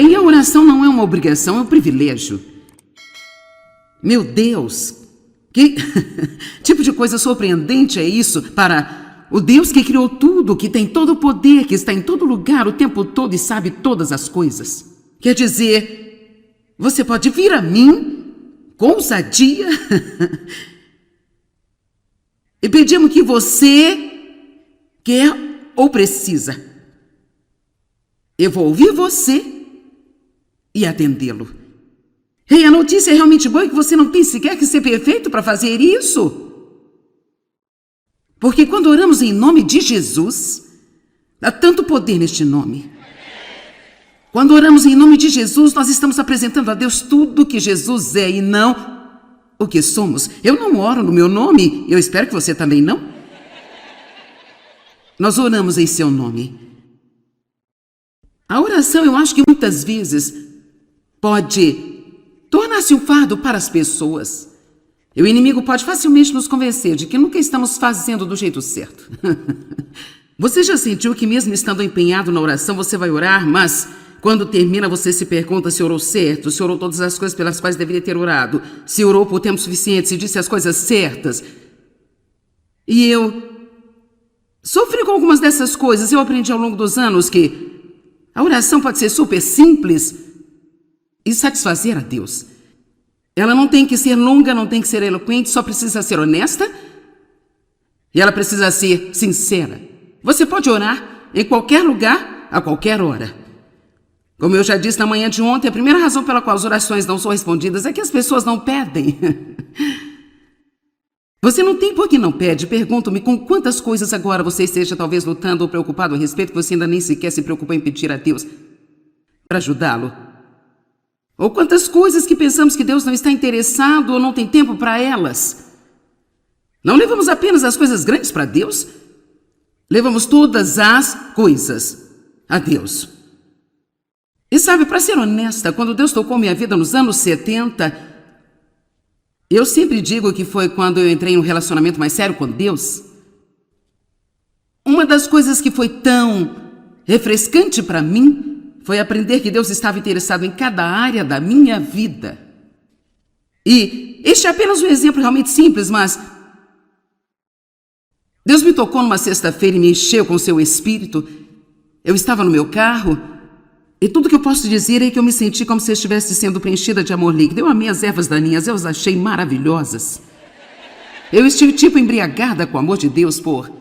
Bem, a oração não é uma obrigação, é um privilégio. Meu Deus, que tipo de coisa surpreendente é isso para o Deus que criou tudo, que tem todo o poder, que está em todo lugar o tempo todo e sabe todas as coisas. Quer dizer, você pode vir a mim com ousadia e pedir o que você quer ou precisa. Eu vou ouvir você e atendê-lo. Ei, a notícia é realmente boa que você não tem sequer que ser perfeito para fazer isso. Porque quando oramos em nome de Jesus, há tanto poder neste nome. Quando oramos em nome de Jesus, nós estamos apresentando a Deus tudo o que Jesus é e não o que somos. Eu não oro no meu nome, eu espero que você também não. Nós oramos em seu nome. A oração, eu acho que muitas vezes pode tornar-se um fardo para as pessoas. E o inimigo pode facilmente nos convencer de que nunca estamos fazendo do jeito certo. Você já sentiu que mesmo estando empenhado na oração, você vai orar, mas quando termina você se pergunta se orou certo, se orou todas as coisas pelas quais deveria ter orado, se orou por tempo suficiente, se disse as coisas certas. E eu sofri com algumas dessas coisas. Eu aprendi ao longo dos anos que a oração pode ser super simples e satisfazer a Deus. Ela não tem que ser longa, não tem que ser eloquente, só precisa ser honesta e ela precisa ser sincera. Você pode orar em qualquer lugar, a qualquer hora. Como eu já disse na manhã de ontem, a primeira razão pela qual as orações não são respondidas é que as pessoas não pedem. Você não tem por que não pede. Pergunto-me com quantas coisas agora você esteja talvez lutando ou preocupado a respeito que você ainda nem sequer se preocupa em pedir a Deus para ajudá-lo. Ou quantas coisas que pensamos que Deus não está interessado ou não tem tempo para elas. Não levamos apenas as coisas grandes para Deus, levamos todas as coisas a Deus. E sabe, para ser honesta, quando Deus tocou minha vida nos anos 70, eu sempre digo que foi quando eu entrei em um relacionamento mais sério com Deus. Uma das coisas que foi tão refrescante para mim foi aprender que Deus estava interessado em cada área da minha vida. E este é apenas um exemplo realmente simples, mas Deus me tocou numa sexta-feira e me encheu com seu espírito. Eu estava no meu carro e tudo que eu posso dizer é que eu me senti como se eu estivesse sendo preenchida de amor líquido. Eu amei as ervas daninhas, eu as achei maravilhosas. Eu estive tipo embriagada com o amor de Deus por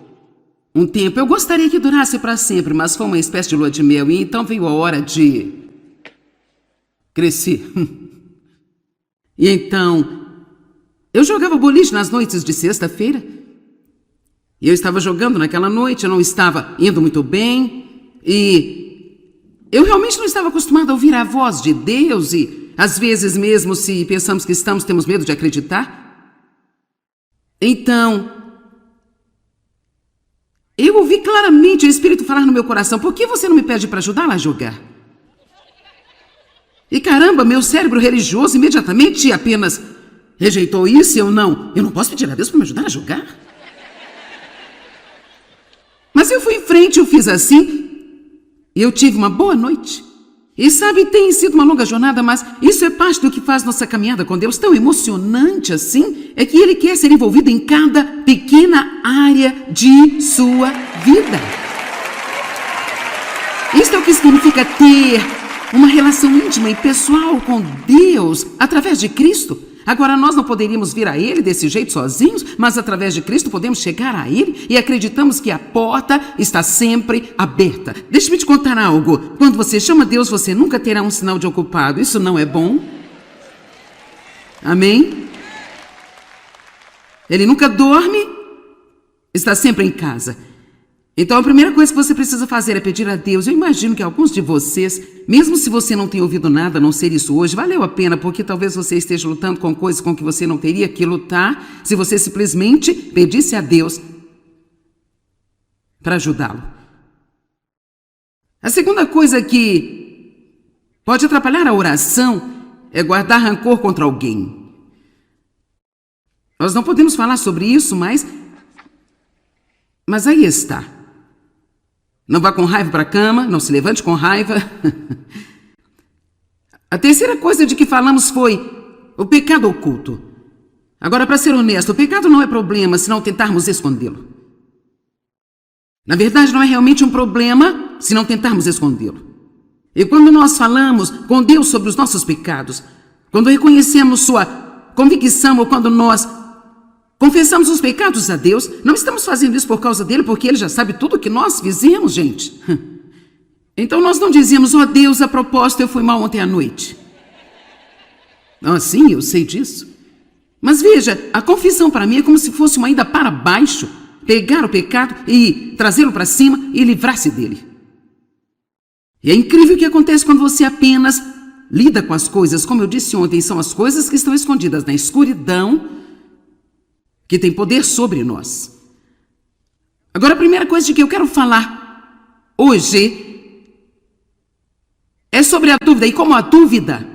um tempo. Eu gostaria que durasse para sempre, mas foi uma espécie de lua de mel. E então veio a hora de crescer. E então, eu jogava boliche nas noites de sexta-feira. E eu estava jogando naquela noite, eu não estava indo muito bem. E eu realmente não estava acostumada a ouvir a voz de Deus. E às vezes mesmo se pensamos que estamos, temos medo de acreditar. Então, eu ouvi claramente o Espírito falar no meu coração: por que você não me pede para ajudá-la a jogar? E caramba, meu cérebro religioso imediatamente apenas rejeitou isso. Eu não posso pedir a Deus para me ajudar a jogar? Mas eu fui em frente, eu fiz assim, e eu tive uma boa noite. E sabe, tem sido uma longa jornada, mas isso é parte do que faz nossa caminhada com Deus tão emocionante assim, é que Ele quer ser envolvido em cada pequena área de sua vida. Isso é o que significa ter uma relação íntima e pessoal com Deus através de Cristo. Agora, nós não poderíamos vir a Ele desse jeito sozinhos, mas através de Cristo podemos chegar a Ele e acreditamos que a porta está sempre aberta. Deixa-me te contar algo. Quando você chama Deus, você nunca terá um sinal de ocupado. Isso não é bom? Amém? Ele nunca dorme, está sempre em casa. Então, a primeira coisa que você precisa fazer é pedir a Deus. Eu imagino que alguns de vocês, mesmo se você não tem ouvido nada a não ser isso hoje, valeu a pena, porque talvez você esteja lutando com coisas com que você não teria que lutar se você simplesmente pedisse a Deus para ajudá-lo. A segunda coisa que pode atrapalhar a oração é guardar rancor contra alguém. Nós não podemos falar sobre isso, mas aí está. Não vá com raiva para a cama, não se levante com raiva. A terceira coisa de que falamos foi o pecado oculto. Agora, para ser honesto, o pecado não é problema se não tentarmos escondê-lo. Na verdade, não é realmente um problema se não tentarmos escondê-lo. E quando nós falamos com Deus sobre os nossos pecados, quando reconhecemos sua convicção ou quando nós confessamos os pecados a Deus, não estamos fazendo isso por causa dele, porque ele já sabe tudo o que nós fizemos, gente. Então nós não dizemos, ó Deus, a propósito, eu fui mal ontem à noite. Ah, sim, eu sei disso. Mas veja, a confissão para mim é como se fosse uma ida para baixo, pegar o pecado e trazê-lo para cima e livrar-se dele. E é incrível o que acontece quando você apenas lida com as coisas, como eu disse ontem, são as coisas que estão escondidas na escuridão que tem poder sobre nós. Agora, a primeira coisa de que eu quero falar hoje é sobre a dúvida e como a dúvida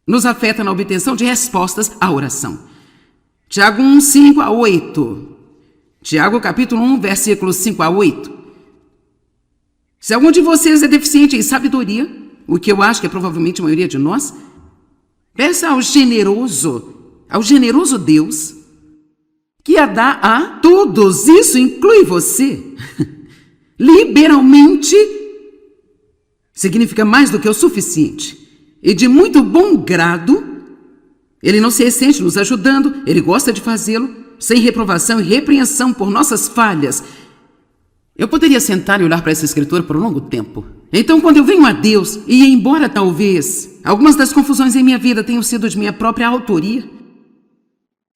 nos afeta na obtenção de respostas à oração. Tiago 1, 5 a 8. Tiago capítulo 1, versículos 5 a 8. Se algum de vocês é deficiente em sabedoria, o que eu acho que é provavelmente a maioria de nós, peça ao generoso Deus, que a dá a todos, isso inclui você, liberalmente, significa mais do que o suficiente, e de muito bom grado. Ele não se ressente nos ajudando, ele gosta de fazê-lo, sem reprovação e repreensão por nossas falhas. Eu poderia sentar e olhar para essa escritura por um longo tempo. Então, quando eu venho a Deus, e embora talvez algumas das confusões em minha vida tenham sido de minha própria autoria,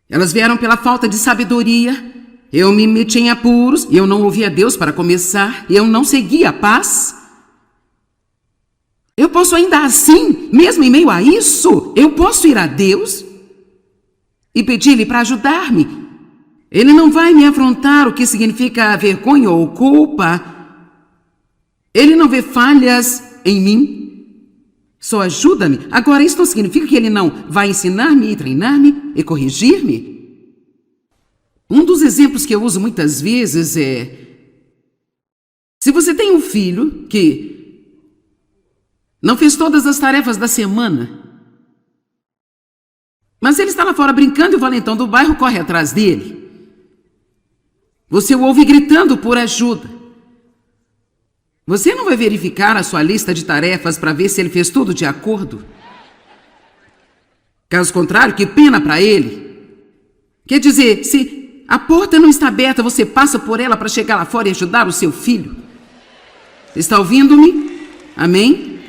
elas vieram pela falta de sabedoria, eu me meti em apuros, eu não ouvi a Deus para começar, eu não segui a paz. Eu posso ainda assim, mesmo em meio a isso, eu posso ir a Deus e pedir-lhe para ajudar-me. Ele não vai me afrontar o que significa vergonha ou culpa. Ele não vê falhas em mim. Só ajuda-me. Agora, isso não significa que ele não vai ensinar-me e treinar-me e corrigir-me. Um dos exemplos que eu uso muitas vezes é: se você tem um filho que não fez todas as tarefas da semana, mas ele está lá fora brincando e o valentão do bairro corre atrás dele, você o ouve gritando por ajuda. Você não vai verificar a sua lista de tarefas para ver se ele fez tudo de acordo? Caso contrário, que pena para ele. Quer dizer, se a porta não está aberta, você passa por ela para chegar lá fora e ajudar o seu filho. Está ouvindo-me? Amém?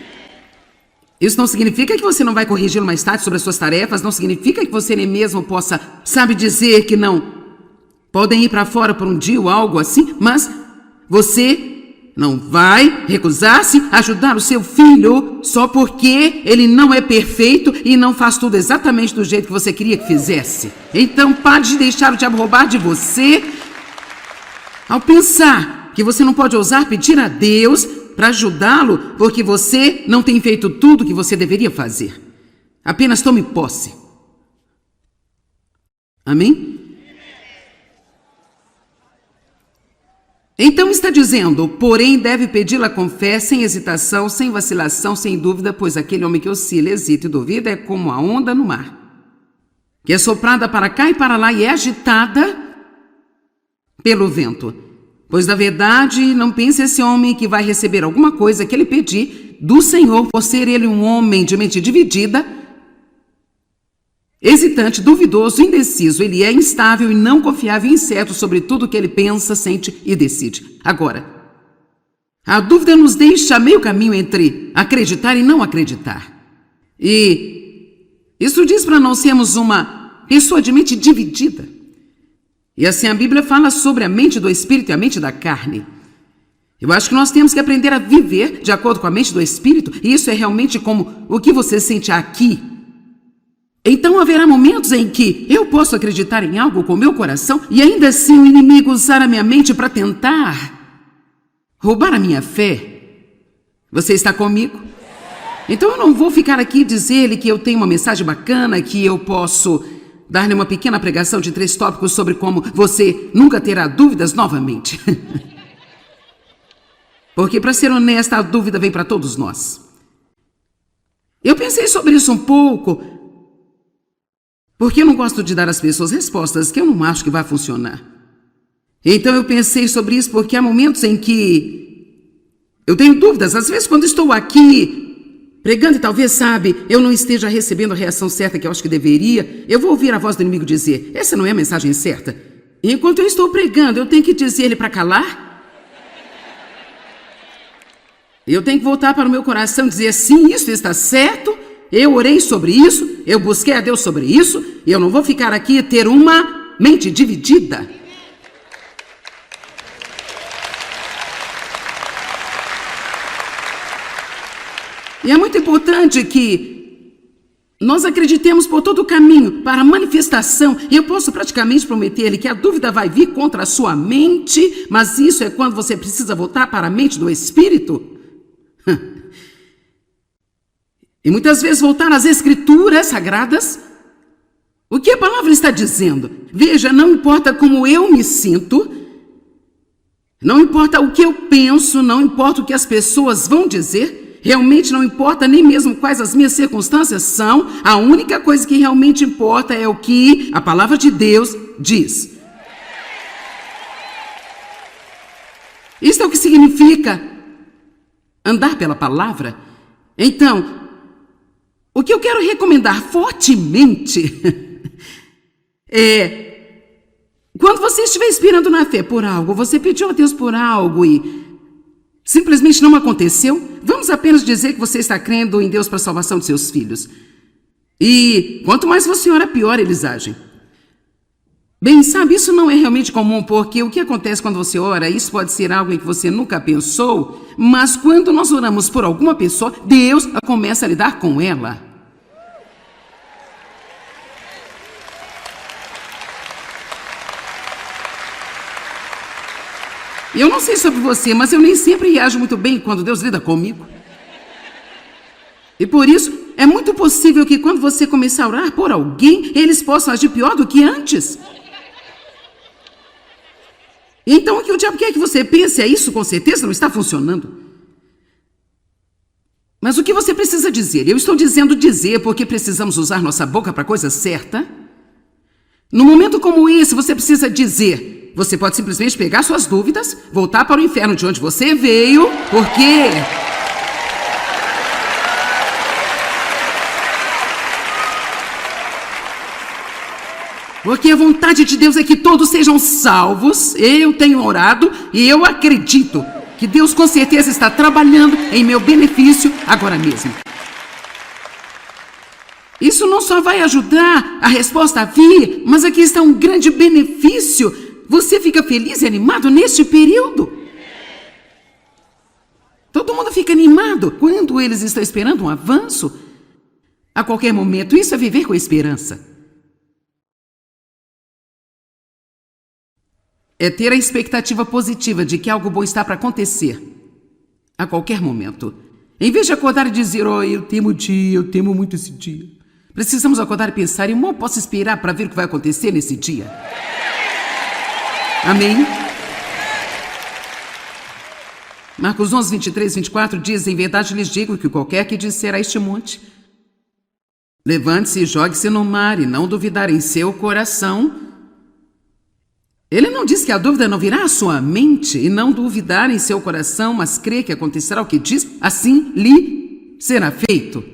Isso não significa que você não vai corrigi-lo mais tarde sobre as suas tarefas, não significa que você nem mesmo possa, dizer que não podem ir para fora por um dia ou algo assim, mas você não vai recusar-se a ajudar o seu filho só porque ele não é perfeito e não faz tudo exatamente do jeito que você queria que fizesse. Então pare de deixar o diabo roubar de você ao pensar que você não pode ousar pedir a Deus para ajudá-lo porque você não tem feito tudo o que você deveria fazer. Apenas tome posse. Amém? Então está dizendo, porém deve pedi-la com fé, sem hesitação, sem vacilação, sem dúvida, pois aquele homem que oscila, hesita e duvida é como a onda no mar, que é soprada para cá e para lá e é agitada pelo vento. Pois na verdade não pense esse homem que vai receber alguma coisa que ele pedir do Senhor, por ser ele um homem de mente dividida, hesitante, duvidoso, indeciso. Ele é instável e não confiável e incerto sobre tudo que ele pensa, sente e decide. Agora, a dúvida nos deixa a meio caminho entre acreditar e não acreditar. E isso diz para não sermos uma pessoa de mente dividida. E assim a Bíblia fala sobre a mente do Espírito e a mente da carne. Eu acho que nós temos que aprender a viver de acordo com a mente do Espírito, e isso é realmente como o que você sente aqui. Então haverá momentos em que eu posso acreditar em algo com o meu coração e ainda assim o inimigo usar a minha mente para tentar roubar a minha fé. Você está comigo? Então eu não vou ficar aqui e dizer-lhe que eu tenho uma mensagem bacana, que eu posso dar-lhe uma pequena pregação de 3 tópicos sobre como você nunca terá dúvidas novamente. Porque, para ser honesta, a dúvida vem para todos nós. Eu pensei sobre isso um pouco, porque eu não gosto de dar às pessoas respostas que eu não acho que vai funcionar. Então eu pensei sobre isso porque há momentos em que eu tenho dúvidas. Às vezes quando estou aqui pregando e talvez, sabe, eu não esteja recebendo a reação certa que eu acho que deveria, eu vou ouvir a voz do inimigo dizer, essa não é a mensagem certa. E enquanto eu estou pregando, eu tenho que dizer ele para calar? Eu tenho que voltar para o meu coração e dizer, sim, isso está certo, eu orei sobre isso, eu busquei a Deus sobre isso, e eu não vou ficar aqui e ter uma mente dividida. E é muito importante que nós acreditemos por todo o caminho para a manifestação. Eu posso praticamente prometer-lhe que a dúvida vai vir contra a sua mente, mas isso é quando você precisa voltar para a mente do Espírito. E muitas vezes voltar às Escrituras Sagradas. O que a palavra está dizendo? Veja, não importa como eu me sinto, não importa o que eu penso, não importa o que as pessoas vão dizer, realmente não importa nem mesmo quais as minhas circunstâncias são, a única coisa que realmente importa é o que a palavra de Deus diz. Isso é o que significa andar pela palavra. Então, o que eu quero recomendar fortemente é, quando você estiver esperando na fé por algo, você pediu a Deus por algo e simplesmente não aconteceu, vamos apenas dizer que você está crendo em Deus para a salvação de seus filhos. E quanto mais você ora, pior eles agem. Bem, sabe, isso não é realmente comum, porque o que acontece quando você ora, isso pode ser algo em que você nunca pensou, mas quando nós oramos por alguma pessoa, Deus começa a lidar com ela. Eu não sei sobre você, mas eu nem sempre reajo muito bem quando Deus lida comigo. E por isso, é muito possível que quando você começar a orar por alguém, eles possam agir pior do que antes. Então, o que o diabo quer que você pense é isso, com certeza não está funcionando. Mas o que você precisa dizer? Eu estou dizendo dizer porque precisamos usar nossa boca para a coisa certa. No momento como esse, você precisa dizer. Você pode simplesmente pegar suas dúvidas, voltar para o inferno de onde você veio, porque a vontade de Deus é que todos sejam salvos. Eu tenho orado e eu acredito que Deus com certeza está trabalhando em meu benefício agora mesmo. Isso não só vai ajudar a resposta a vir, mas aqui está um grande benefício. Você fica feliz e animado neste período? Todo mundo fica animado quando eles estão esperando um avanço. A qualquer momento, isso é viver com esperança. É ter a expectativa positiva de que algo bom está para acontecer a qualquer momento. Em vez de acordar e dizer, eu temo o dia, eu temo muito esse dia. Precisamos acordar e pensar, eu mal posso esperar para ver o que vai acontecer nesse dia. Amém? Marcos 11, 23, 24 diz, em verdade lhes digo que qualquer que disser a este monte, levante-se e jogue-se no mar e não duvidar em seu coração. Ele não diz que a dúvida não virá à sua mente e não duvidar em seu coração, mas crê que acontecerá o que diz, assim lhe será feito.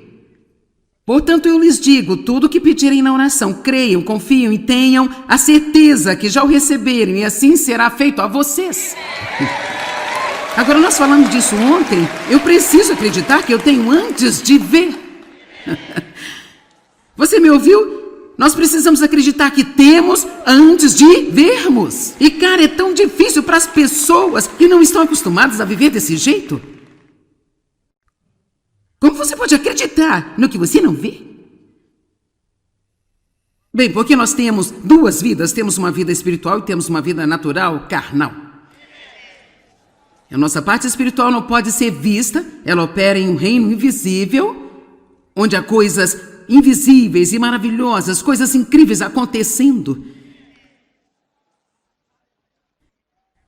Portanto, eu lhes digo, tudo o que pedirem na oração, creiam, confiam e tenham a certeza que já o receberam e assim será feito a vocês. Agora, nós falamos disso ontem, eu preciso acreditar que eu tenho antes de ver. Você me ouviu? Nós precisamos acreditar que temos antes de vermos. E, cara, é tão difícil para as pessoas que não estão acostumadas a viver desse jeito. Como você pode acreditar no que você não vê? Bem, porque nós temos duas vidas. Temos uma vida espiritual e temos uma vida natural, carnal. A nossa parte espiritual não pode ser vista. Ela opera em um reino invisível, onde há coisas invisíveis e maravilhosas, coisas incríveis acontecendo.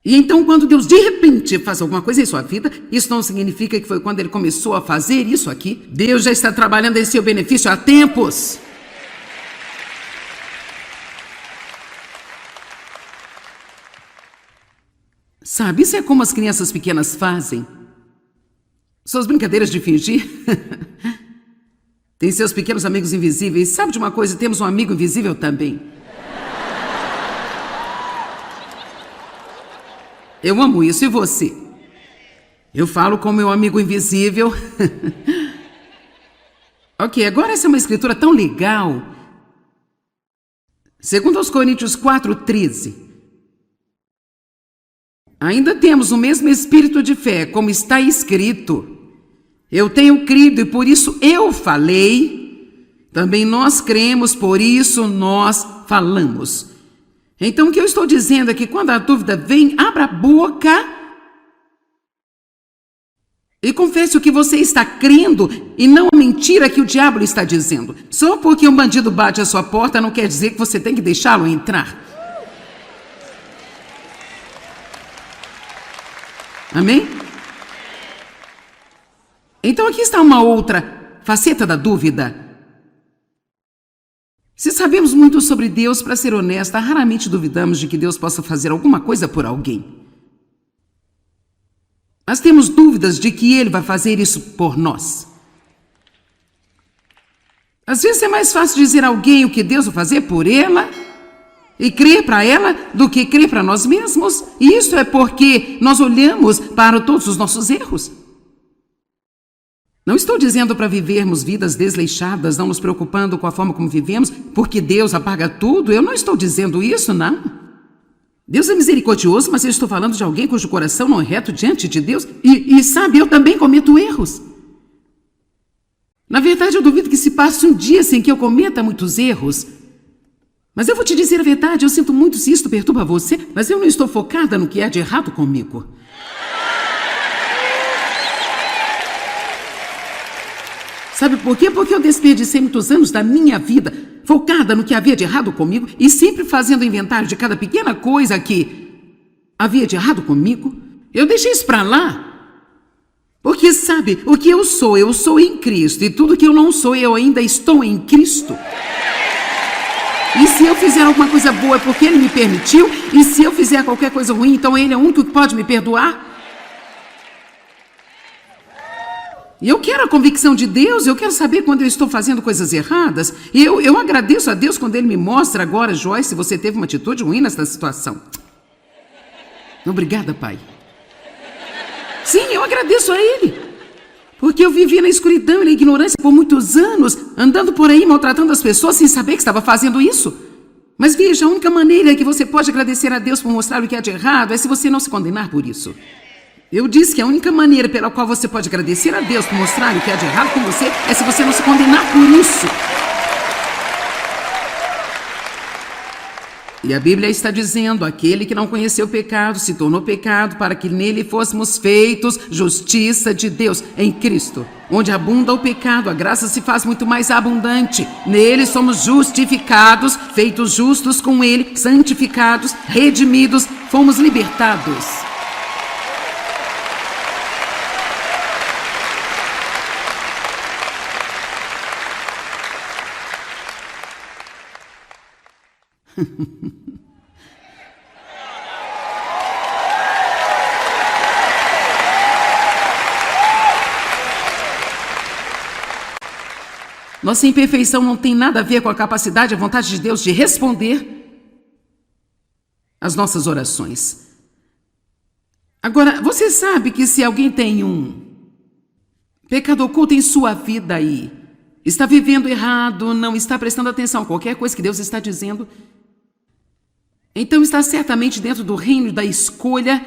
E então, quando Deus de repente faz alguma coisa em sua vida, isso não significa que foi quando Ele começou a fazer isso aqui. Deus já está trabalhando em seu benefício há tempos. Sabe, isso é como as crianças pequenas fazem. Suas brincadeiras de fingir. Tem seus pequenos amigos invisíveis. Sabe de uma coisa? Temos um amigo invisível também. Eu amo isso. E você? Eu falo com meu amigo invisível. Ok, agora essa é uma escritura tão legal. Segundo aos Coríntios 4:13. Ainda temos o mesmo espírito de fé, como está escrito. Eu tenho crido e por isso eu falei. Também nós cremos, por isso nós falamos. Então o que eu estou dizendo é que quando a dúvida vem, abra a boca e confesse o que você está crendo e não a mentira que o diabo lhe está dizendo. Só porque um bandido bate à sua porta não quer dizer que você tem que deixá-lo entrar. Amém? Então aqui está uma outra faceta da dúvida. Se sabemos muito sobre Deus, para ser honesta, raramente duvidamos de que Deus possa fazer alguma coisa por alguém. Mas temos dúvidas de que Ele vai fazer isso por nós. Às vezes é mais fácil dizer a alguém o que Deus vai fazer por ela e crer para ela do que crer para nós mesmos. E isso é porque nós olhamos para todos os nossos erros. Não estou dizendo para vivermos vidas desleixadas, não nos preocupando com a forma como vivemos, porque Deus apaga tudo. Eu não estou dizendo isso, não. Deus é misericordioso, mas eu estou falando de alguém cujo coração não é reto diante de Deus. E sabe, eu também cometo erros. Na verdade, eu duvido que se passe um dia sem que eu cometa muitos erros. Mas eu vou te dizer a verdade, eu sinto muito se isto perturba você, mas eu não estou focada no que há de errado comigo. Sabe por quê? Porque eu desperdicei muitos anos da minha vida focada no que havia de errado comigo e sempre fazendo inventário de cada pequena coisa que havia de errado comigo. Eu deixei isso para lá. Porque sabe, o que eu sou em Cristo, e tudo que eu não sou, eu ainda estou em Cristo. E se eu fizer alguma coisa boa é porque Ele me permitiu, e se eu fizer qualquer coisa ruim, então Ele é o único que pode me perdoar. E eu quero a convicção de Deus, eu quero saber quando eu estou fazendo coisas erradas. E eu agradeço a Deus quando Ele me mostra agora, Joyce, você teve uma atitude ruim nessa situação. Obrigada, Pai. Sim, eu agradeço a Ele. Porque eu vivi na escuridão e na ignorância por muitos anos, andando por aí maltratando as pessoas sem saber que estava fazendo isso. Mas veja, a única maneira que você pode agradecer a Deus por mostrar o que há de errado é se você não se condenar por isso. Eu disse que a única maneira pela qual você pode agradecer a Deus por mostrar o que há de errado com você é se você não se condenar por isso. E a Bíblia está dizendo, aquele que não conheceu o pecado se tornou pecado para que nele fôssemos feitos justiça de Deus em Cristo. Onde abunda o pecado, a graça se faz muito mais abundante. Nele somos justificados, feitos justos com Ele, santificados, redimidos, fomos libertados. Nossa imperfeição não tem nada a ver com a capacidade e a vontade de Deus de responder às nossas orações. Agora, você sabe que se alguém tem um pecado oculto em sua vida aí, está vivendo errado, não está prestando atenção a qualquer coisa que Deus está dizendo, então está certamente dentro do reino da escolha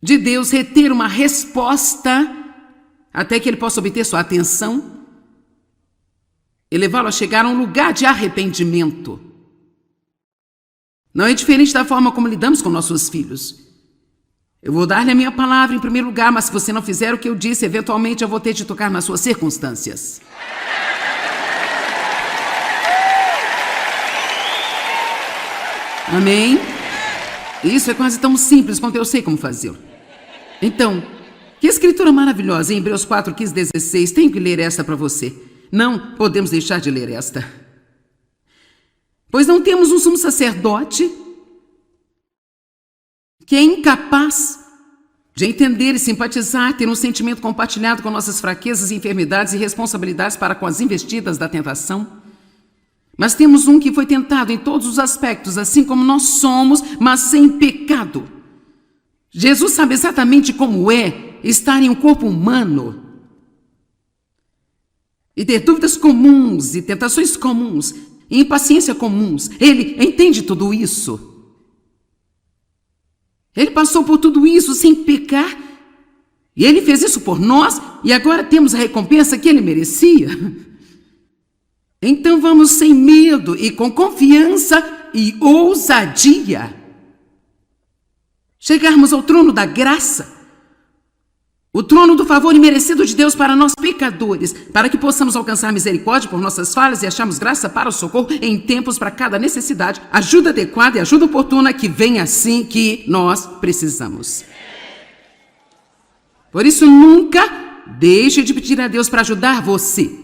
de Deus reter uma resposta até que Ele possa obter sua atenção e levá-lo a chegar a um lugar de arrependimento. Não é diferente da forma como lidamos com nossos filhos. Eu vou dar-lhe a minha palavra em primeiro lugar, mas se você não fizer o que eu disse, eventualmente eu vou ter de tocar nas suas circunstâncias. Amém? Isso é quase tão simples quanto eu sei como fazê-lo. Então, que escritura maravilhosa, em Hebreus 4, 15, 16. Tenho que ler esta para você. Não podemos deixar de ler esta. Pois não temos um sumo sacerdote que é incapaz de entender e simpatizar, ter um sentimento compartilhado com nossas fraquezas, enfermidades e responsabilidades para com as investidas da tentação. Mas temos um que foi tentado em todos os aspectos, assim como nós somos, mas sem pecado. Jesus sabe exatamente como é estar em um corpo humano e ter dúvidas comuns e tentações comuns e impaciência comuns. Ele entende tudo isso. Ele passou por tudo isso sem pecar. E ele fez isso por nós e agora temos a recompensa que ele merecia. Então vamos sem medo e com confiança e ousadia chegarmos ao trono da graça, o trono do favor imerecido de Deus para nós pecadores, para que possamos alcançar misericórdia por nossas falhas e acharmos graça para o socorro em tempos para cada necessidade, ajuda adequada e ajuda oportuna que vem assim que nós precisamos. Por isso, nunca deixe de pedir a Deus para ajudar você.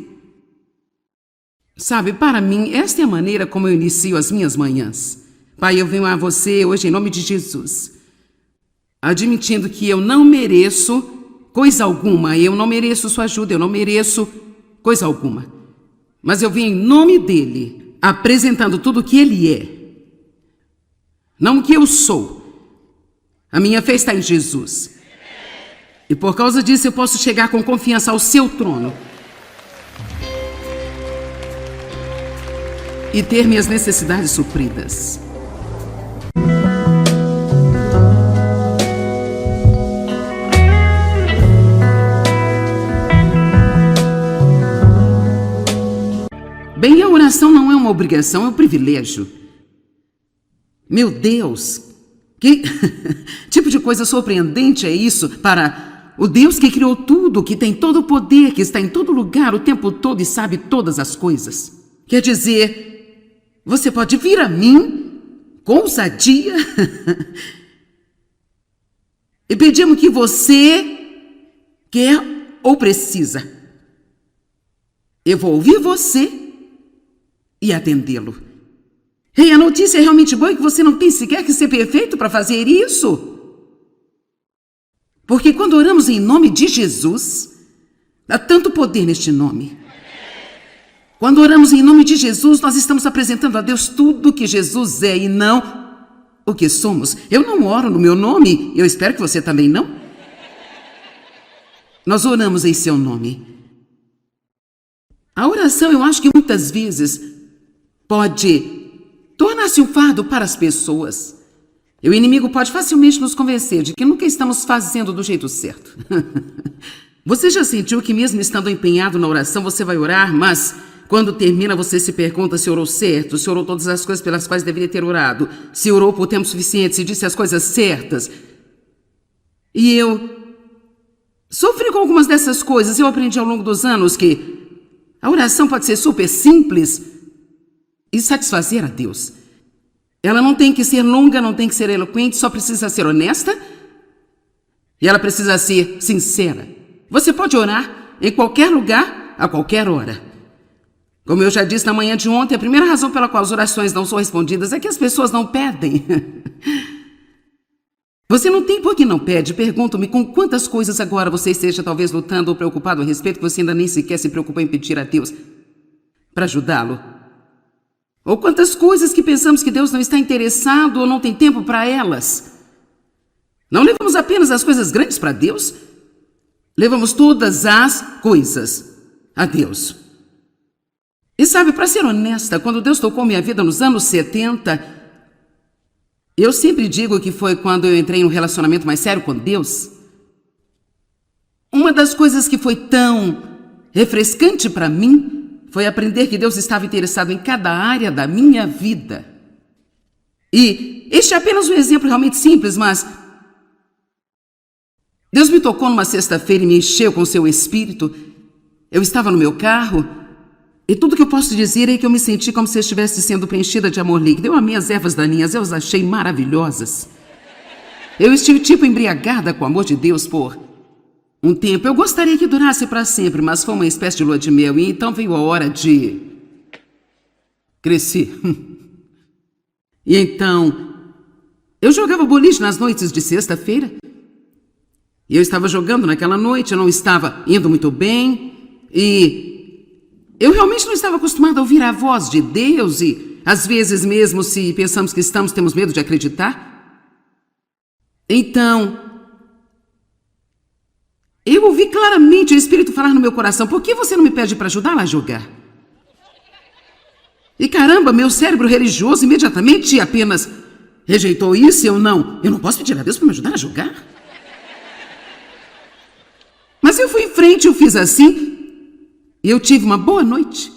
Sabe, para mim, esta é a maneira como eu inicio as minhas manhãs. Pai, eu venho a você hoje em nome de Jesus, admitindo que eu não mereço coisa alguma, eu não mereço sua ajuda, eu não mereço coisa alguma. Mas eu vim em nome dele, apresentando tudo o que ele é, não o que eu sou. A minha fé está em Jesus. E por causa disso eu posso chegar com confiança ao seu trono e ter minhas necessidades supridas. Bem, a oração não é uma obrigação, é um privilégio. Meu Deus, que tipo de coisa surpreendente é isso para o Deus que criou tudo, que tem todo o poder, que está em todo lugar o tempo todo e sabe todas as coisas. Quer dizer, você pode vir a mim com ousadia e pedir o que você quer ou precisa. Eu vou ouvir você e atendê-lo. Ei, a notícia é realmente boa, que você não tem sequer que ser perfeito para fazer isso. Porque quando oramos em nome de Jesus, há tanto poder neste nome. Quando oramos em nome de Jesus, nós estamos apresentando a Deus tudo o que Jesus é e não o que somos. Eu não oro no meu nome, eu espero que você também não. Nós oramos em seu nome. A oração, eu acho que muitas vezes pode tornar-se um fardo para as pessoas. E o inimigo pode facilmente nos convencer de que nunca estamos fazendo do jeito certo. Você já sentiu que mesmo estando empenhado na oração, você vai orar, mas quando termina você se pergunta se orou certo, se orou todas as coisas pelas quais deveria ter orado, se orou por tempo suficiente, se disse as coisas certas. E eu sofri com algumas dessas coisas. Eu aprendi ao longo dos anos que a oração pode ser super simples e satisfazer a Deus. Ela não tem que ser longa, não tem que ser eloquente, só precisa ser honesta e ela precisa ser sincera. Você pode orar em qualquer lugar, a qualquer hora. Como eu já disse na manhã de ontem, a primeira razão pela qual as orações não são respondidas é que as pessoas não pedem. Você não tem por que não pede. Pergunto-me com quantas coisas agora você esteja talvez lutando ou preocupado a respeito que você ainda nem sequer se preocupa em pedir a Deus para ajudá-lo. Ou quantas coisas que pensamos que Deus não está interessado ou não tem tempo para elas. Não levamos apenas as coisas grandes para Deus, levamos todas as coisas a Deus. E sabe, para ser honesta, quando Deus tocou minha vida nos anos 70, eu sempre digo que foi quando eu entrei em um relacionamento mais sério com Deus. Uma das coisas que foi tão refrescante para mim foi aprender que Deus estava interessado em cada área da minha vida. E este é apenas um exemplo realmente simples, mas Deus me tocou numa sexta-feira e me encheu com seu espírito. Eu estava no meu carro e tudo que eu posso dizer é que eu me senti como se eu estivesse sendo preenchida de amor líquido. Eu amei as ervas daninhas, eu as achei maravilhosas. Eu estive tipo embriagada com o amor de Deus por um tempo. Eu gostaria que durasse para sempre, mas foi uma espécie de lua de mel. E então veio a hora de crescer. E então, eu jogava boliche nas noites de sexta-feira. E eu estava jogando naquela noite, eu não estava indo muito bem. E eu realmente não estava acostumada a ouvir a voz de Deus. E às vezes mesmo se pensamos que estamos, temos medo de acreditar. Então, eu ouvi claramente o Espírito falar no meu coração: por que você não me pede para ajudá-la a jogar? E caramba, meu cérebro religioso imediatamente apenas rejeitou isso. Eu não posso pedir a Deus para me ajudar a jogar. Mas eu fui em frente, eu fiz assim, e eu tive uma boa noite.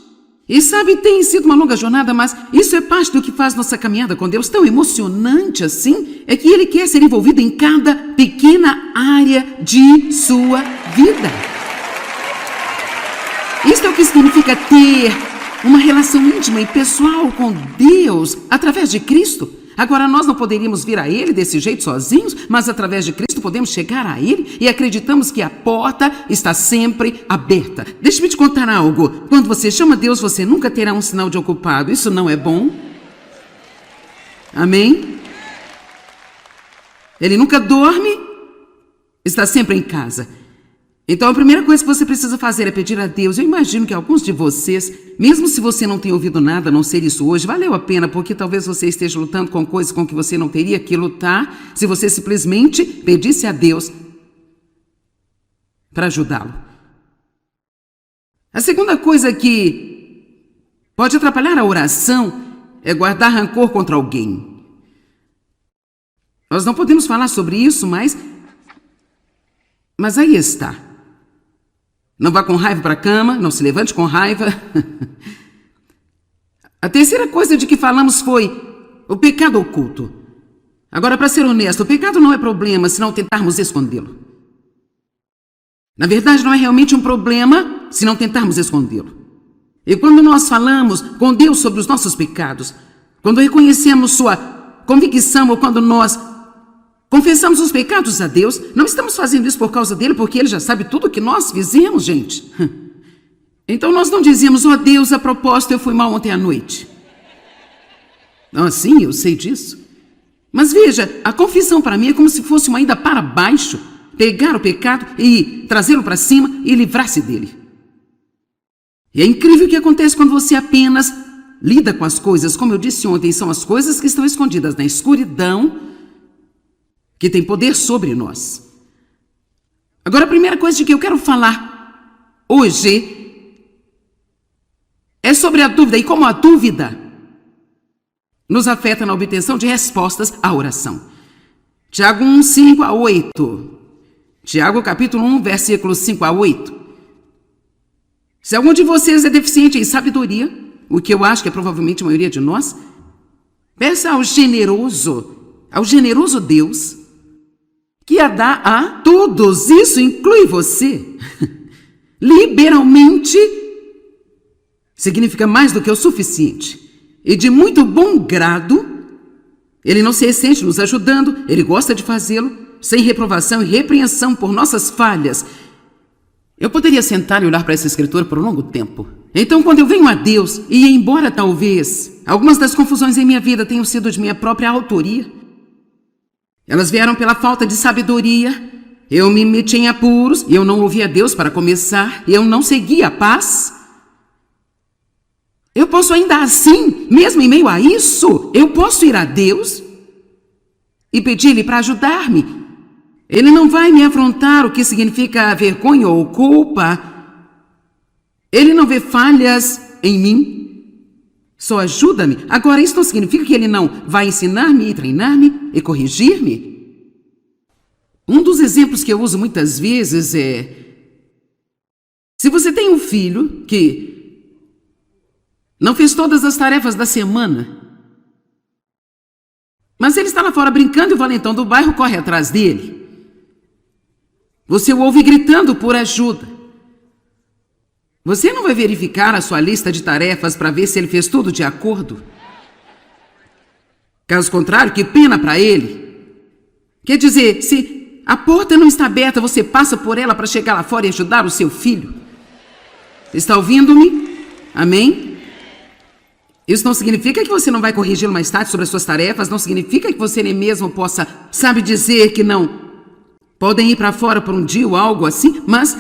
E sabe, tem sido uma longa jornada, mas isso é parte do que faz nossa caminhada com Deus tão emocionante assim, é que Ele quer ser envolvido em cada pequena área de sua vida. Isso é o que significa ter uma relação íntima e pessoal com Deus através de Cristo. Agora, nós não poderíamos vir a Ele desse jeito sozinhos, mas através de Cristo podemos chegar a Ele e acreditamos que a porta está sempre aberta. Deixa-me te contar algo. Quando você chama Deus, você nunca terá um sinal de ocupado. Isso não é bom? Amém? Ele nunca dorme, está sempre em casa. Então, a primeira coisa que você precisa fazer é pedir a Deus. Eu imagino que alguns de vocês, mesmo se você não tenha ouvido nada, a não ser isso hoje, valeu a pena, porque talvez você esteja lutando com coisas com que você não teria que lutar se você simplesmente pedisse a Deus para ajudá-lo. A segunda coisa que pode atrapalhar a oração é guardar rancor contra alguém. Nós não podemos falar sobre isso, mas aí está. Não vá com raiva para a cama, não se levante com raiva. A terceira coisa de que falamos foi o pecado oculto. Agora, para ser honesto, o pecado não é problema se não tentarmos escondê-lo. Na verdade, não é realmente um problema se não tentarmos escondê-lo. E quando nós falamos com Deus sobre os nossos pecados, quando reconhecemos sua convicção ou quando nós confessamos os pecados a Deus, não estamos fazendo isso por causa dele, porque ele já sabe tudo o que nós fizemos, gente. Então nós não dizemos: ó Deus, a propósito, eu fui mal ontem à noite. Não, sim, eu sei disso. Mas veja, a confissão para mim é como se fosse uma ida para baixo, pegar o pecado e trazê-lo para cima e livrar-se dele. E é incrível o que acontece quando você apenas lida com as coisas. Como eu disse ontem, são as coisas que estão escondidas na escuridão que tem poder sobre nós. Agora, a primeira coisa de que eu quero falar hoje é sobre a dúvida e como a dúvida nos afeta na obtenção de respostas à oração. Tiago 1, 5 a 8. Tiago capítulo 1, versículos 5 a 8. Se algum de vocês é deficiente em sabedoria, o que eu acho que é provavelmente a maioria de nós, peça ao generoso Deus, que a dá a todos, isso inclui você, liberalmente, significa mais do que o suficiente, e de muito bom grado. Ele não se ressente nos ajudando, ele gosta de fazê-lo, sem reprovação e repreensão por nossas falhas. Eu poderia sentar e olhar para essa escritura por um longo tempo. Então, quando eu venho a Deus, e embora talvez algumas das confusões em minha vida tenham sido de minha própria autoria, elas vieram pela falta de sabedoria. Eu me meti em apuros, eu não ouvi a Deus para começar, eu não segui a paz. Eu posso ainda assim, mesmo em meio a isso, eu posso ir a Deus e pedir-lhe para ajudar-me. Ele não vai me afrontar o que significa vergonha ou culpa. Ele não vê falhas em mim. Só ajuda-me. Agora, isso não significa que ele não vai ensinar-me e treinar-me e corrigir-me. Um dos exemplos que eu uso muitas vezes é: se você tem um filho que não fez todas as tarefas da semana, mas ele está lá fora brincando e o valentão do bairro corre atrás dele, você o ouve gritando por ajuda. Você não vai verificar a sua lista de tarefas para ver se ele fez tudo de acordo? Caso contrário, que pena para ele. Quer dizer, se a porta não está aberta, você passa por ela para chegar lá fora e ajudar o seu filho. Está ouvindo-me? Amém? Isso não significa que você não vai corrigi-lo mais tarde sobre as suas tarefas, não significa que você nem mesmo possa, sabe, dizer que não podem ir para fora por um dia ou algo assim, mas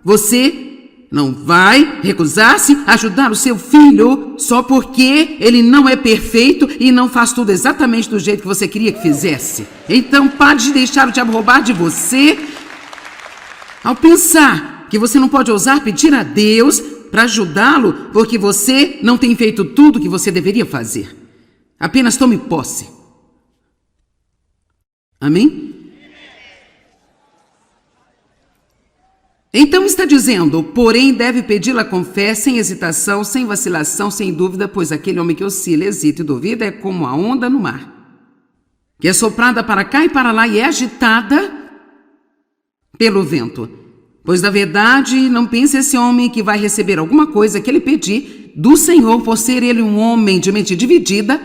você não vai recusar-se a ajudar o seu filho só porque ele não é perfeito e não faz tudo exatamente do jeito que você queria que fizesse. Então pare de deixar o diabo roubar de você ao pensar que você não pode ousar pedir a Deus para ajudá-lo porque você não tem feito tudo o que você deveria fazer. Apenas tome posse. Amém? Então está dizendo, porém deve pedi-la com fé, sem hesitação, sem vacilação, sem dúvida, pois aquele homem que oscila, hesita e duvida é como a onda no mar, que é soprada para cá e para lá e é agitada pelo vento. Pois na verdade não pense esse homem que vai receber alguma coisa que ele pedir do Senhor, por ser ele um homem de mente dividida,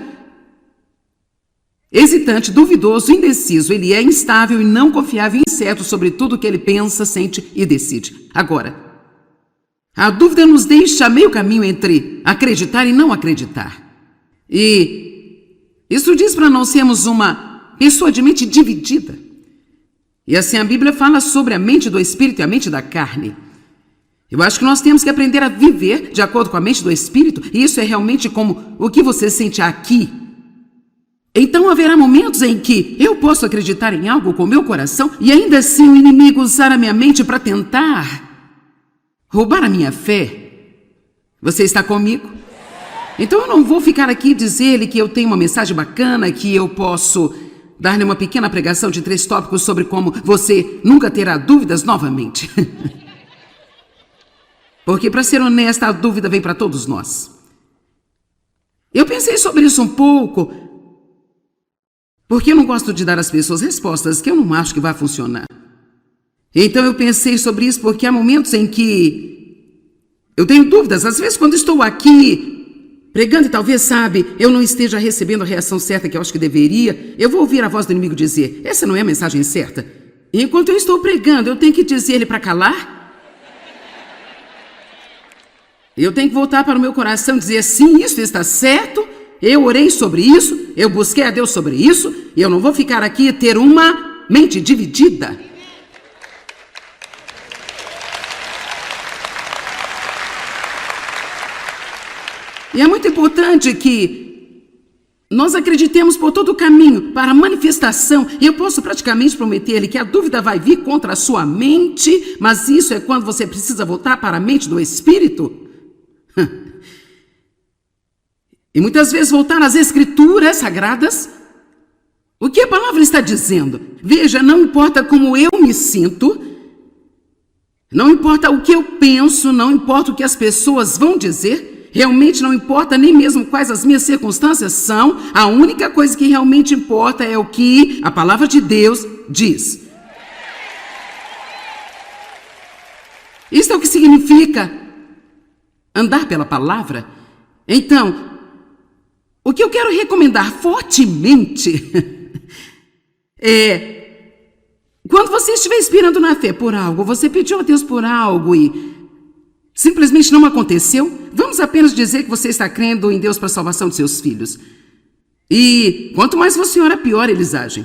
hesitante, duvidoso, indeciso. Ele é instável e não confiável e incerto sobre tudo que ele pensa, sente e decide. Agora, a dúvida nos deixa a meio caminho entre acreditar e não acreditar. E isso diz para não sermos uma pessoa de mente dividida. E assim a Bíblia fala sobre a mente do Espírito e a mente da carne. Eu acho que nós temos que aprender a viver de acordo com a mente do Espírito, e isso é realmente como o que você sente aqui. Então haverá momentos em que eu posso acreditar em algo com o meu coração e ainda assim o inimigo usar a minha mente para tentar roubar a minha fé. Você está comigo? Então eu não vou ficar aqui e dizer-lhe que eu tenho uma mensagem bacana, que eu posso dar-lhe uma pequena pregação de 3 tópicos sobre como você nunca terá dúvidas novamente. Porque, para ser honesta, a dúvida vem para todos nós. Eu pensei sobre isso um pouco, porque eu não gosto de dar às pessoas respostas que eu não acho que vai funcionar. Então eu pensei sobre isso porque há momentos em que eu tenho dúvidas. Às vezes quando estou aqui pregando e talvez, sabe, eu não esteja recebendo a reação certa que eu acho que deveria, eu vou ouvir a voz do inimigo dizer, essa não é a mensagem certa. E enquanto eu estou pregando, eu tenho que dizer ele para calar? Eu tenho que voltar para o meu coração e dizer, sim, isso está certo. Eu orei sobre isso, eu busquei a Deus sobre isso, e eu não vou ficar aqui e ter uma mente dividida. E é muito importante que nós acreditemos por todo o caminho para a manifestação. E eu posso praticamente prometer-lhe que a dúvida vai vir contra a sua mente, mas isso é quando você precisa voltar para a mente do Espírito. E muitas vezes voltar às Escrituras Sagradas. O que a palavra está dizendo? Veja, não importa como eu me sinto, não importa o que eu penso, não importa o que as pessoas vão dizer, realmente não importa nem mesmo quais as minhas circunstâncias são, a única coisa que realmente importa é o que a palavra de Deus diz. Isso é o que significa andar pela palavra. Então, o que eu quero recomendar fortemente é, quando você estiver esperando na fé por algo, você pediu a Deus por algo e simplesmente não aconteceu, vamos apenas dizer que você está crendo em Deus para a salvação de seus filhos. E quanto mais você ora, pior eles agem.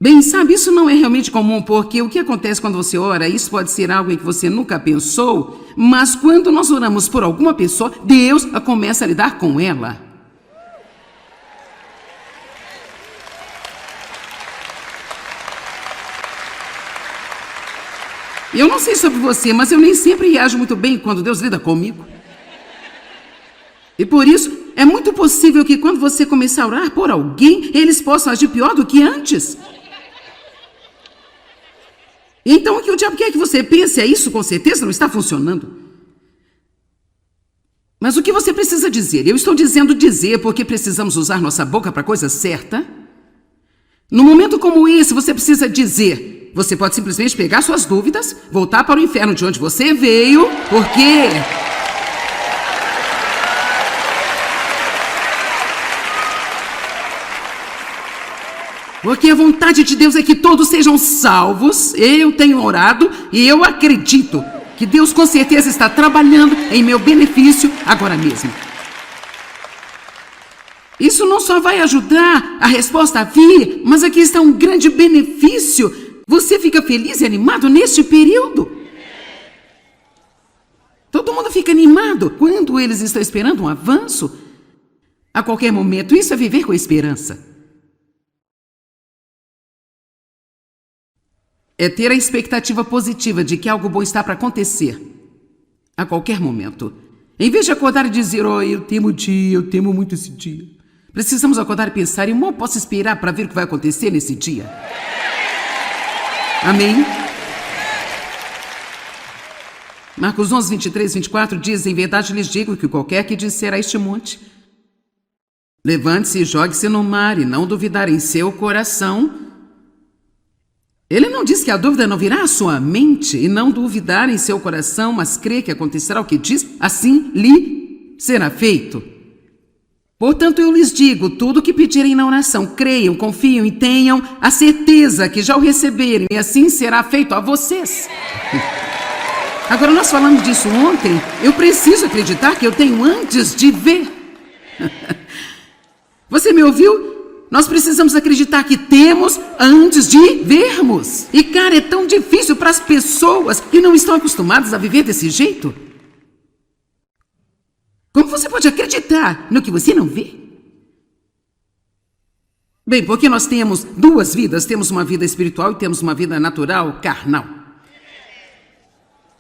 Bem, sabe, isso não é realmente comum, porque o que acontece quando você ora, isso pode ser algo em que você nunca pensou, mas quando nós oramos por alguma pessoa, Deus começa a lidar com ela. Eu não sei sobre você, mas eu nem sempre reajo muito bem quando Deus lida comigo. E por isso, é muito possível que quando você começar a orar por alguém, eles possam agir pior do que antes. Então, o que o diabo quer que você pense é isso, com certeza não está funcionando. Mas o que você precisa dizer? Eu estou dizendo dizer porque precisamos usar nossa boca para a coisa certa. No momento como esse, você precisa dizer. Você pode simplesmente pegar suas dúvidas, voltar para o inferno de onde você veio, porque Porque a vontade de Deus é que todos sejam salvos. Eu tenho orado e eu acredito que Deus com certeza está trabalhando em meu benefício agora mesmo. Isso não só vai ajudar a resposta a vir, mas aqui está um grande benefício. Você fica feliz e animado neste período? Todo mundo fica animado quando eles estão esperando um avanço. A qualquer momento, isso é viver com esperança. É ter a expectativa positiva de que algo bom está para acontecer a qualquer momento. Em vez de acordar e dizer, eu temo o dia, eu temo muito esse dia. Precisamos acordar e pensar, eu mal posso esperar para ver o que vai acontecer nesse dia. Amém? Marcos 11, 23, 24 diz, em verdade lhes digo que qualquer que disser a este monte, levante-se e jogue-se no mar, e não duvidar em seu coração. Ele não diz que a dúvida não virá à sua mente, e não duvidar em seu coração, mas crer que acontecerá o que diz, assim lhe será feito. Portanto, eu lhes digo, tudo o que pedirem na oração, creiam, confiam e tenham a certeza que já o receberam, e assim será feito a vocês. Agora, nós falamos disso ontem, eu preciso acreditar que eu tenho antes de ver. Você me ouviu? Nós precisamos acreditar que temos antes de vermos. E, cara, é tão difícil para as pessoas que não estão acostumadas a viver desse jeito. Como você pode acreditar no que você não vê? Bem, porque nós temos duas vidas. Temos uma vida espiritual e temos uma vida natural, carnal.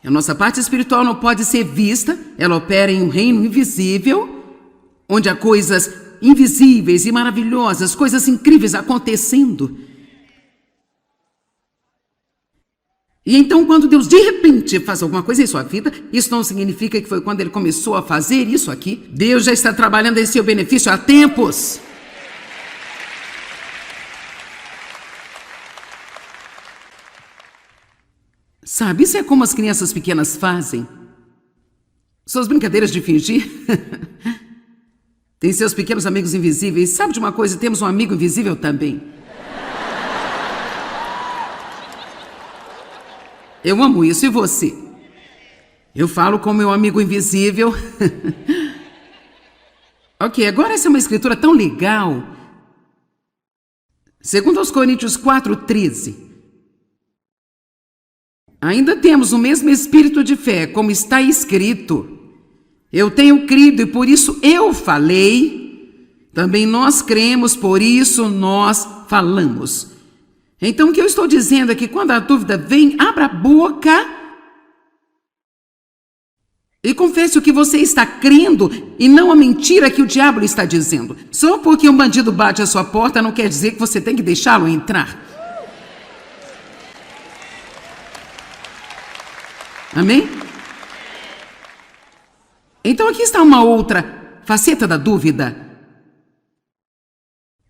A nossa parte espiritual não pode ser vista. Ela opera em um reino invisível, onde há coisas invisíveis e maravilhosas, coisas incríveis acontecendo. E então, quando Deus de repente faz alguma coisa em sua vida, isso não significa que foi quando Ele começou a fazer isso aqui. Deus já está trabalhando em seu benefício há tempos. Sabe, isso é como as crianças pequenas fazem. Suas brincadeiras de fingir. Tem seus pequenos amigos invisíveis. Sabe de uma coisa? Temos um amigo invisível também. Eu amo isso. E você? Eu falo com meu amigo invisível. Ok, agora essa é uma escritura tão legal. Segundo aos Coríntios 4:13. Ainda temos o mesmo espírito de fé, como está escrito. Eu tenho crido e por isso eu falei. Também nós cremos, por isso nós falamos. Então o que eu estou dizendo é que quando a dúvida vem, abra a boca e confesse o que você está crendo e não a mentira que o diabo lhe está dizendo. Só porque um bandido bate à sua porta não quer dizer que você tem que deixá-lo entrar. Amém? Então aqui está uma outra faceta da dúvida.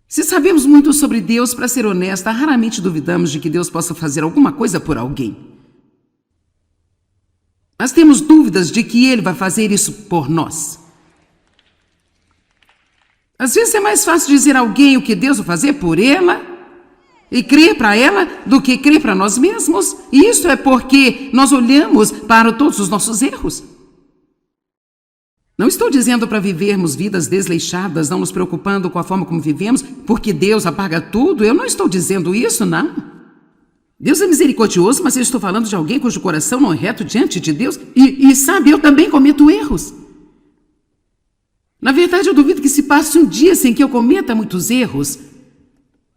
Se sabemos muito sobre Deus, para ser honesta, raramente duvidamos de que Deus possa fazer alguma coisa por alguém. Mas temos dúvidas de que Ele vai fazer isso por nós. Às vezes é mais fácil dizer a alguém o que Deus vai fazer por ela e crer para ela do que crer para nós mesmos. E isso é porque nós olhamos para todos os nossos erros. Não estou dizendo para vivermos vidas desleixadas, não nos preocupando com a forma como vivemos, porque Deus apaga tudo. Eu não estou dizendo isso, não. Deus é misericordioso, mas eu estou falando de alguém cujo coração não é reto diante de Deus. E sabe, eu também cometo erros. Na verdade, eu duvido que se passe um dia sem que eu cometa muitos erros.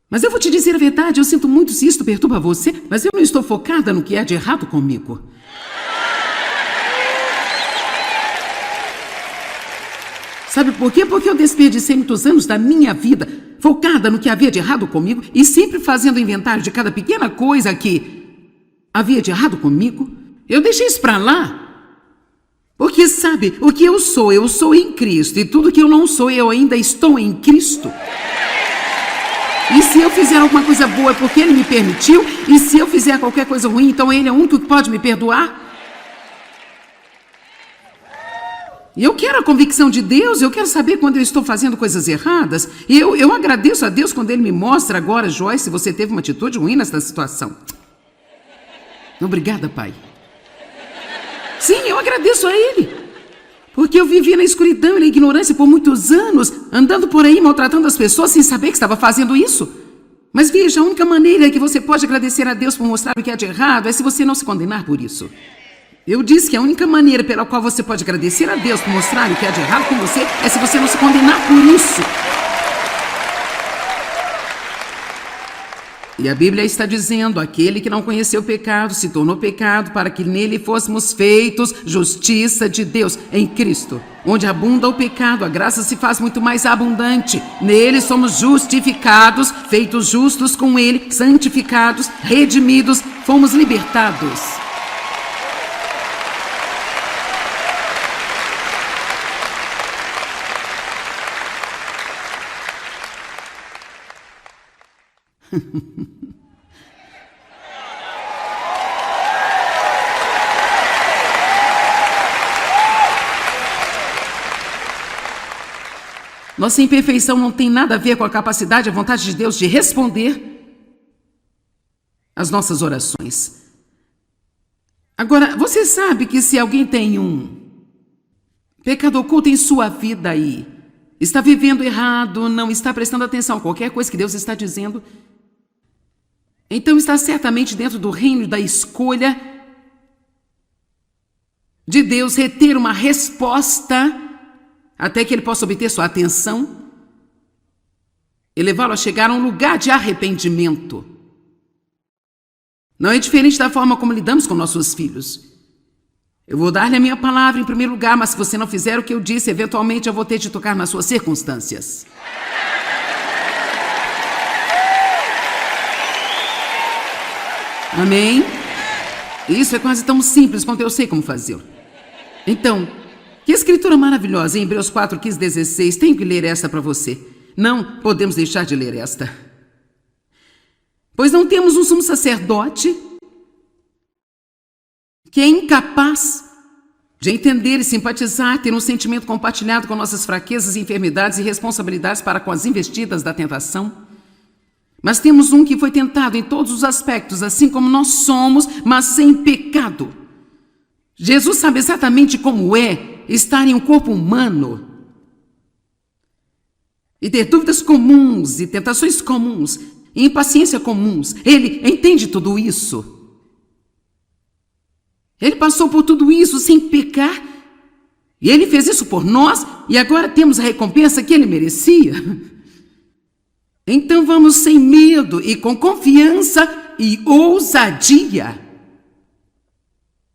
Mas eu vou te dizer a verdade, eu sinto muito se isto perturba você, mas eu não estou focada no que há de errado comigo. Sabe por quê? Porque eu desperdicei muitos anos da minha vida focada no que havia de errado comigo e sempre fazendo inventário de cada pequena coisa que havia de errado comigo. Eu deixei isso para lá. Porque sabe, o que eu sou em Cristo. E tudo que eu não sou, eu ainda estou em Cristo. E se eu fizer alguma coisa boa é porque Ele me permitiu. E se eu fizer qualquer coisa ruim, então Ele é o único que pode me perdoar. E eu quero a convicção de Deus, eu quero saber quando eu estou fazendo coisas erradas. E eu agradeço a Deus quando Ele me mostra agora, Joyce, você teve uma atitude ruim nessa situação. Obrigada, Pai. Sim, eu agradeço a Ele. Porque eu vivi na escuridão e na ignorância por muitos anos, andando por aí maltratando as pessoas sem saber que estava fazendo isso. Mas veja, a única maneira que você pode agradecer a Deus por mostrar o que é de errado é se você não se condenar por isso. Eu disse que a única maneira pela qual você pode agradecer a Deus por mostrar o que é de errado com você é se você não se condenar por isso. E a Bíblia está dizendo, aquele que não conheceu o pecado se tornou pecado para que nele fôssemos feitos justiça de Deus em Cristo. Onde abunda o pecado, a graça se faz muito mais abundante. Nele somos justificados, feitos justos com Ele, santificados, redimidos, fomos libertados. Nossa imperfeição não tem nada a ver com a capacidade, a vontade de Deus de responder às nossas orações. Agora, você sabe que se alguém tem um pecado oculto em sua vida aí, está vivendo errado, não está prestando atenção a qualquer coisa que Deus está dizendo, então está certamente dentro do reino da escolha de Deus reter uma resposta até que Ele possa obter sua atenção e levá-lo a chegar a um lugar de arrependimento. Não é diferente da forma como lidamos com nossos filhos. Eu vou dar-lhe a minha palavra em primeiro lugar, mas se você não fizer o que eu disse, eventualmente eu vou ter de tocar nas suas circunstâncias. Amém? Isso é quase tão simples quanto eu sei como fazê-lo. Então, que escritura maravilhosa em Hebreus 4, 15, 16. Tenho que ler esta para você. Não podemos deixar de ler esta. Pois não temos um sumo sacerdote que é incapaz de entender e simpatizar, ter um sentimento compartilhado com nossas fraquezas, enfermidades e responsabilidades para com as investidas da tentação. Mas temos um que foi tentado em todos os aspectos, assim como nós somos, mas sem pecado. Jesus sabe exatamente como é estar em um corpo humano e ter dúvidas comuns e tentações comuns e impaciência comuns. Ele entende tudo isso. Ele passou por tudo isso sem pecar e Ele fez isso por nós e agora temos a recompensa que Ele merecia. Então vamos sem medo e com confiança e ousadia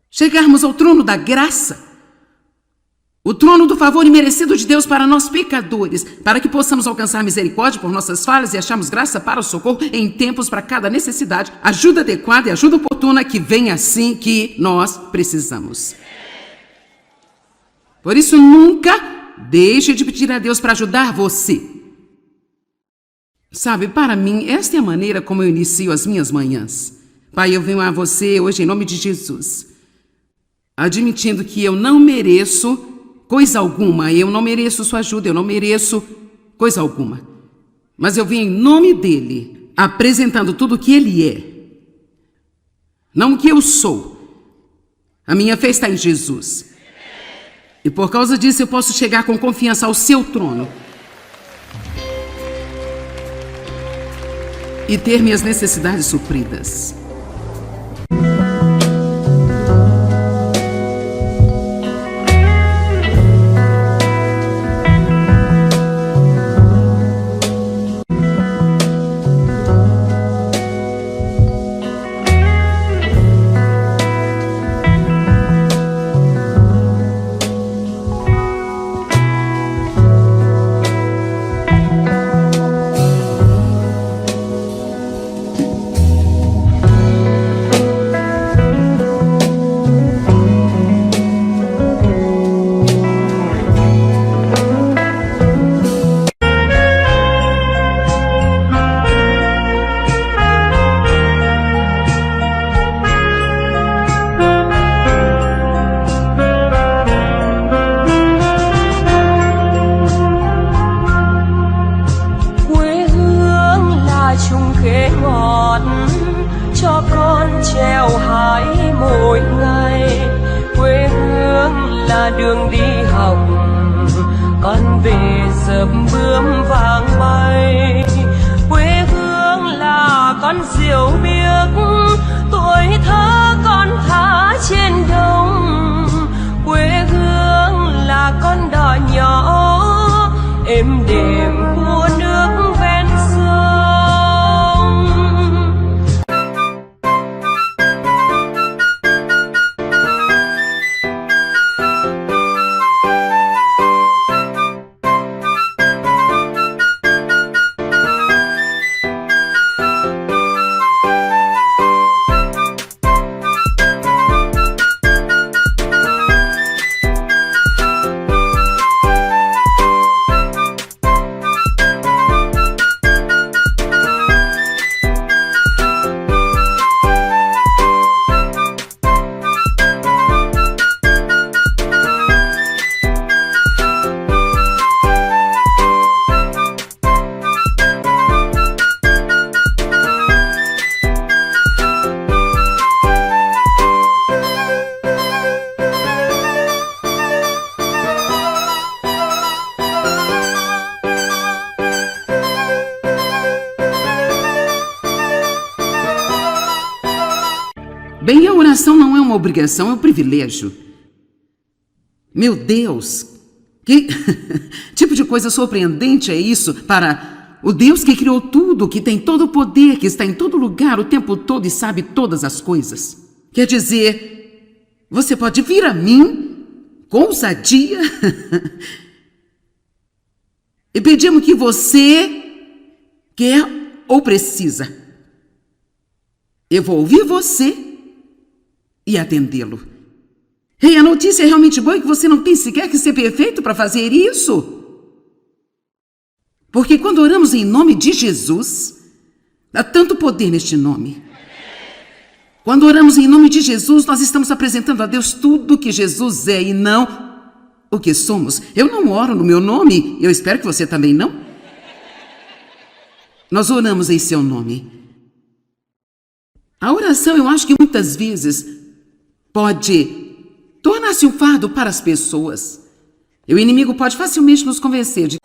chegarmos ao trono da graça, o trono do favor imerecido de Deus para nós pecadores, para que possamos alcançar misericórdia por nossas falhas e acharmos graça para o socorro em tempos para cada necessidade, ajuda adequada e ajuda oportuna que vem assim que nós precisamos. Por isso, nunca deixe de pedir a Deus para ajudar você. Sabe, para mim, esta é a maneira como eu inicio as minhas manhãs. Pai, eu venho a você hoje em nome de Jesus, admitindo que eu não mereço coisa alguma, eu não mereço sua ajuda, eu não mereço coisa alguma. Mas eu vim em nome dele, apresentando tudo o que ele é, não o que eu sou. A minha fé está em Jesus. E por causa disso eu posso chegar com confiança ao seu trono e ter minhas necessidades supridas. dợp bướm vàng bay. Quê hương là con diều biếc, tuổi thơ con thả trên đồng. Quê hương là con đò nhỏ êm đềm của nước ven sông. Bem, a oração não é uma obrigação, é um privilégio. Meu Deus, que tipo de coisa surpreendente é isso para o Deus que criou tudo, que tem todo o poder, que está em todo lugar o tempo todo e sabe todas as coisas. Quer dizer, você pode vir a mim com ousadia e pedir o que você quer ou precisa. Eu vou ouvir você e atendê-lo. Ei, a notícia é realmente boa, que você não tem sequer que ser perfeito para fazer isso. Porque quando oramos em nome de Jesus, há tanto poder neste nome. Quando oramos em nome de Jesus, nós estamos apresentando a Deus tudo o que Jesus é e não o que somos. Eu não oro no meu nome, eu espero que você também não. Nós oramos em seu nome. A oração, eu acho que muitas vezes pode tornar-se um fardo para as pessoas. E o inimigo pode facilmente nos convencer de